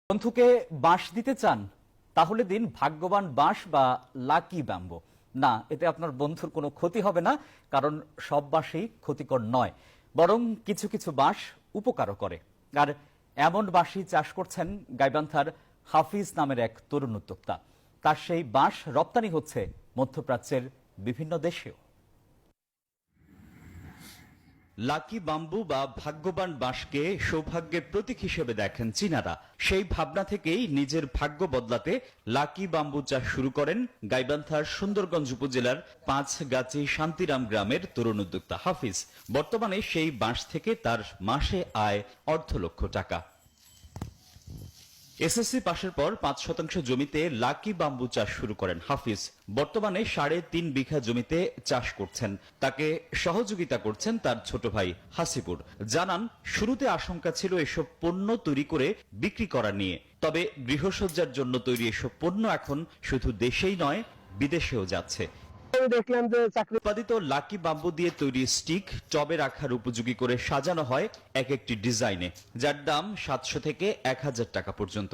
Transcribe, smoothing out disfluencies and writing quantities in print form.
বন্ধুকে বাঁশ দিতে চান তাহলে দিন ভাগ্যবান বাঁশ বা লাকি ব্যাম্বো। না, এতে আপনার বন্ধুর কোনো ক্ষতি হবে না, কারণ সব বাঁশই ক্ষতিকর নয়, বরং কিছু কিছু বাঁশ উপকারও করে। আর এমন বাঁশই চাষ করছেন গাইবান্ধার হাফিজ নামের এক তরুণ উদ্যোক্তা। তার সেই বাঁশ রপ্তানি হচ্ছে মধ্যপ্রাচ্যের বিভিন্ন দেশেও। লাকি বাম্বু বা ভাগ্যবান বাঁশকে সৌভাগ্যের প্রতীক হিসেবে দেখেন চীনারা। সেই ভাবনা থেকেই নিজের ভাগ্য বদলাতে লাকি বাম্বু চাষ শুরু করেন গাইবান্ধার সুন্দরগঞ্জ উপজেলার পাঁচগাছি শান্তিরাম গ্রামের তরুণ উদ্যোক্তা হাফিজ। বর্তমানে সেই বাঁশ থেকে তার মাসে আয় অর্ধ লক্ষ টাকা। এসএসসি পাশের পর 5% জমিতে লাকি বাম্বু চাষ শুরু করেন হাফিজ। বর্তমানে 3.5 বিঘা জমিতে চাষ করছেন। তাকে সহযোগিতা করছেন তার ছোট ভাই হাসিপুর। জানান, শুরুতে আশঙ্কা ছিল এসব পণ্য তৈরি করে বিক্রি করা নিয়ে, তবে গৃহসজ্জার জন্য তৈরি এসব পণ্য এখন শুধু দেশেই নয়, বিদেশেও যাচ্ছে। দেখলাম যে উৎপাদিত লাকি বাম্বু দিয়ে তৈরি স্টিক টবে রাখার উপযোগী করে সাজানো হয় এক একটি ডিজাইনে, যার দাম 700 থেকে 1000 টাকা পর্যন্ত।